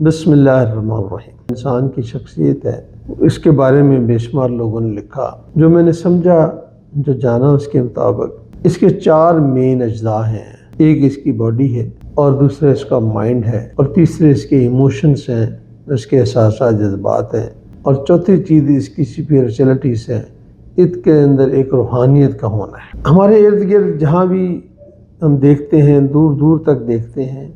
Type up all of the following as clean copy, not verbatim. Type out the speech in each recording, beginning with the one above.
بسم اللہ الرحمن الرحیم۔ انسان کی شخصیت ہے، اس کے بارے میں بے شمار لوگوں نے لکھا۔ جو میں نے سمجھا، جو جانا، اس کے مطابق اس کے 4 مین اجزاء ہیں۔ ایک اس کی باڈی ہے، اور دوسرا اس کا مائنڈ ہے، اور تیسرے اس کے ایموشنز ہیں، اس کے احساسات، جذبات ہیں، اور چوتھی چیز اس کی اسپریچولیٹیز ہے۔ اس کے اندر ایک روحانیت کا ہونا ہے۔ ہمارے ارد گرد جہاں بھی ہم دیکھتے ہیں، دور دور تک دیکھتے ہیں،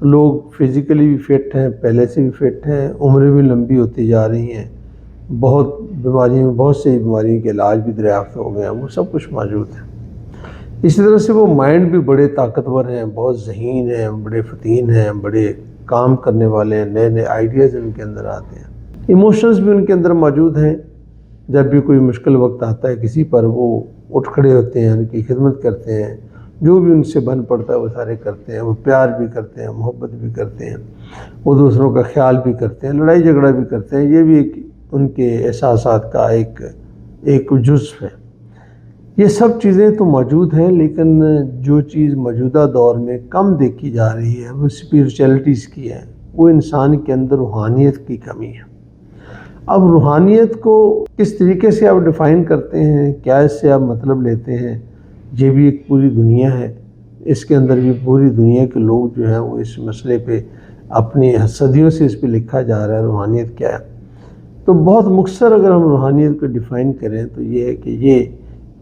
لوگ فزیکلی بھی فٹ ہیں، پہلے سے بھی فٹ ہیں، عمریں بھی لمبی ہوتی جا رہی ہیں، بہت سی بیماریوں کے علاج بھی دریافت ہو گئے ہیں، وہ سب کچھ موجود ہے۔ اسی طرح سے وہ مائنڈ بھی بڑے طاقتور ہیں، بہت ذہین ہیں، بڑے فتین ہیں، بڑے کام کرنے والے ہیں، نئے نئے آئیڈیاز ان کے اندر آتے ہیں۔ ایموشنز بھی ان کے اندر موجود ہیں۔ جب بھی کوئی مشکل وقت آتا ہے کسی پر، وہ اٹھ کھڑے ہوتے ہیں، ان کی خدمت کرتے ہیں، جو بھی ان سے بن پڑتا ہے وہ سارے کرتے ہیں۔ وہ پیار بھی کرتے ہیں، محبت بھی کرتے ہیں، وہ دوسروں کا خیال بھی کرتے ہیں، لڑائی جھگڑا بھی کرتے ہیں۔ یہ بھی ایک ان کے احساسات کا ایک جزو ہے۔ یہ سب چیزیں تو موجود ہیں، لیکن جو چیز موجودہ دور میں کم دیکھی جا رہی ہے وہ اسپریچولیٹیز کی ہے۔ وہ انسان کے اندر روحانیت کی کمی ہے۔ اب روحانیت کو کس طریقے سے آپ ڈیفائن کرتے ہیں، کیا اس سے آپ مطلب لیتے ہیں، یہ بھی ایک پوری دنیا ہے۔ اس کے اندر بھی پوری دنیا کے لوگ جو ہیں وہ اس مسئلے پہ اپنی صدیوں سے اس پہ لکھا جا رہا ہے روحانیت کیا ہے۔ تو بہت مختصر اگر ہم روحانیت کو ڈیفائن کریں تو یہ ہے کہ یہ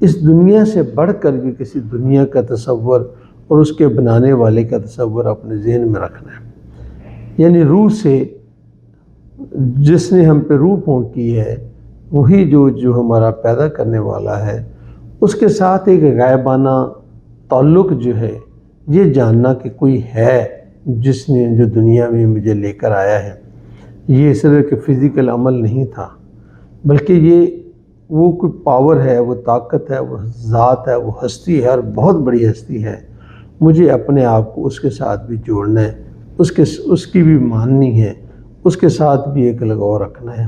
اس دنیا سے بڑھ کر بھی کسی دنیا کا تصور اور اس کے بنانے والے کا تصور اپنے ذہن میں رکھنا ہے۔ یعنی روح سے، جس نے ہم پہ روح پھونکی ہے، وہی جو ہمارا پیدا کرنے والا ہے، اس کے ساتھ ایک غائبانہ تعلق جو ہے، یہ جاننا کہ کوئی ہے جس نے جو دنیا میں مجھے لے کر آیا ہے۔ یہ صرف کہ فزیکل عمل نہیں تھا، بلکہ یہ وہ کوئی پاور ہے، وہ طاقت ہے، وہ ذات ہے، وہ ہستی ہے، اور بہت بڑی ہستی ہے۔ مجھے اپنے آپ کو اس کے ساتھ بھی جوڑنا ہے، اس کی بھی ماننی ہے، اس کے ساتھ بھی ایک لگاؤ رکھنا ہے۔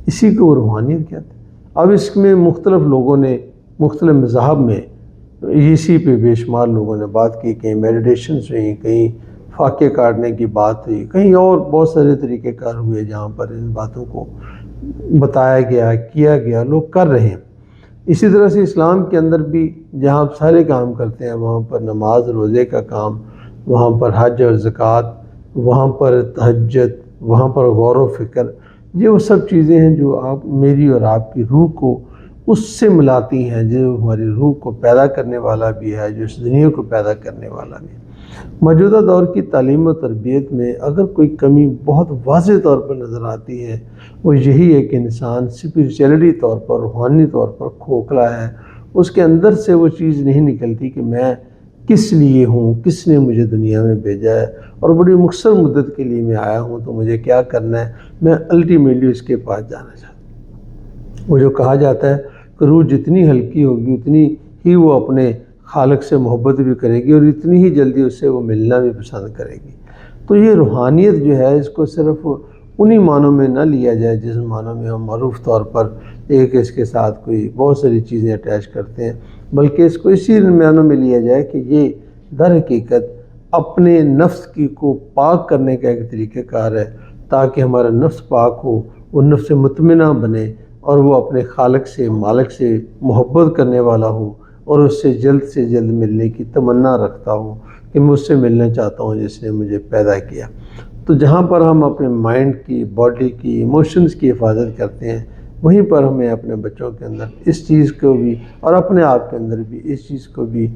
اسی کو وہ روحانیت کہتے ہیں۔ اب اس میں مختلف لوگوں نے مختلف مذاہب میں اسی پہ بے شمار لوگوں نے بات کی، کہیں میڈیٹیشنز ہوئیں، کہیں فاقے کاٹنے کی بات ہوئی، کہیں اور بہت سارے طریقے کار ہوئے جہاں پر ان باتوں کو بتایا گیا، کیا گیا، لوگ کر رہے ہیں۔ اسی طرح سے اسلام کے اندر بھی جہاں آپ سارے کام کرتے ہیں، وہاں پر نماز روزے کا کام، وہاں پر حج اور زکوٰۃ، وہاں پر تہجد، وہاں پر غور و فکر، یہ وہ سب چیزیں ہیں جو میری اور آپ کی روح کو اس سے ملاتی ہیں، جو ہماری روح کو پیدا کرنے والا بھی ہے، جو اس دنیا کو پیدا کرنے والا بھی ہے۔ موجودہ دور کی تعلیم و تربیت میں اگر کوئی کمی بہت واضح طور پر نظر آتی ہے، وہ یہی ہے کہ انسان اسپریچولیٹی طور پر، روحانی طور پر کھوکھلا ہے۔ اس کے اندر سے وہ چیز نہیں نکلتی کہ میں کس لیے ہوں، کس نے مجھے دنیا میں بھیجا ہے، اور بڑی مختصر مدت کے لیے میں آیا ہوں تو مجھے کیا کرنا ہے۔ میں الٹیمیٹلی اس کے پاس جانا چاہتا ہوں۔ وہ جو کہا جاتا ہے کہ روح جتنی ہلکی ہوگی اتنی ہی وہ اپنے خالق سے محبت بھی کرے گی، اور اتنی ہی جلدی اس سے وہ ملنا بھی پسند کرے گی۔ تو یہ روحانیت جو ہے، اس کو صرف انہی معنوں میں نہ لیا جائے جس معنوں میں ہم معروف طور پر اس کے ساتھ کوئی بہت ساری چیزیں اٹیچ کرتے ہیں، بلکہ اس کو اسی معنوں میں لیا جائے کہ یہ در حقیقت اپنے نفس کو پاک کرنے کا ایک طریقہ کار ہے، تاکہ ہمارا نفس پاک ہو، وہ نفس مطمئنہ بنے، اور وہ اپنے خالق سے، مالک سے محبت کرنے والا ہو، اور اس سے جلد ملنے کی تمنا رکھتا ہو کہ میں اس سے ملنا چاہتا ہوں جس نے مجھے پیدا کیا۔ تو جہاں پر ہم اپنے مائنڈ کی، باڈی کی، ایموشنز کی حفاظت کرتے ہیں، وہیں پر ہمیں اپنے بچوں کے اندر اس چیز کو بھی، اور اپنے آپ کے اندر بھی اس چیز کو بھی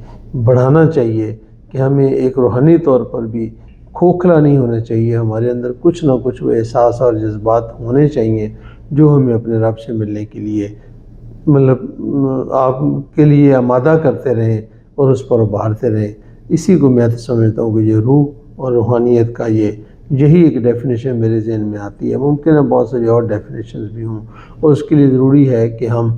بڑھانا چاہیے کہ ہمیں ایک روحانی طور پر بھی کھوکھلا نہیں ہونا چاہیے۔ ہمارے اندر کچھ نہ کچھ وہ احساس اور جذبات ہونے چاہیے جو ہمیں اپنے رب سے ملنے کے لیے آپ کے لیے آمادہ کرتے رہیں اور اس پر ابھارتے رہیں۔ اسی کو میں سمجھتا ہوں کہ یہ روح اور روحانیت کا یہی ایک ڈیفینیشن میرے ذہن میں آتی ہے۔ ممکن ہے بہت ساری اور ڈیفینیشنز بھی ہوں، اور اس کے لیے ضروری ہے کہ ہم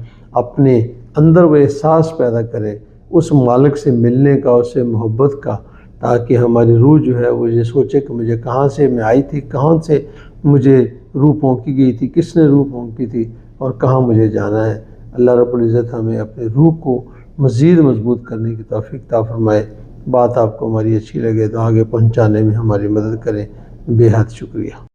اپنے اندر وہ احساس پیدا کریں اس مالک سے ملنے کا، اس سے محبت کا، تاکہ ہماری روح جو ہے وہ یہ سوچے کہ مجھے کہاں سے میں آئی تھی، کہاں سے مجھے روح پھونکی گئی تھی، کس نے روح پھونکی تھی، اور کہاں مجھے جانا ہے۔ اللہ رب العزت ہمیں اپنے روح کو مزید مضبوط کرنے کی توفیق عطا فرمائے۔ بات آپ کو ہماری اچھی لگے تو آگے پہنچانے میں ہماری مدد کریں۔ بے حد شکریہ۔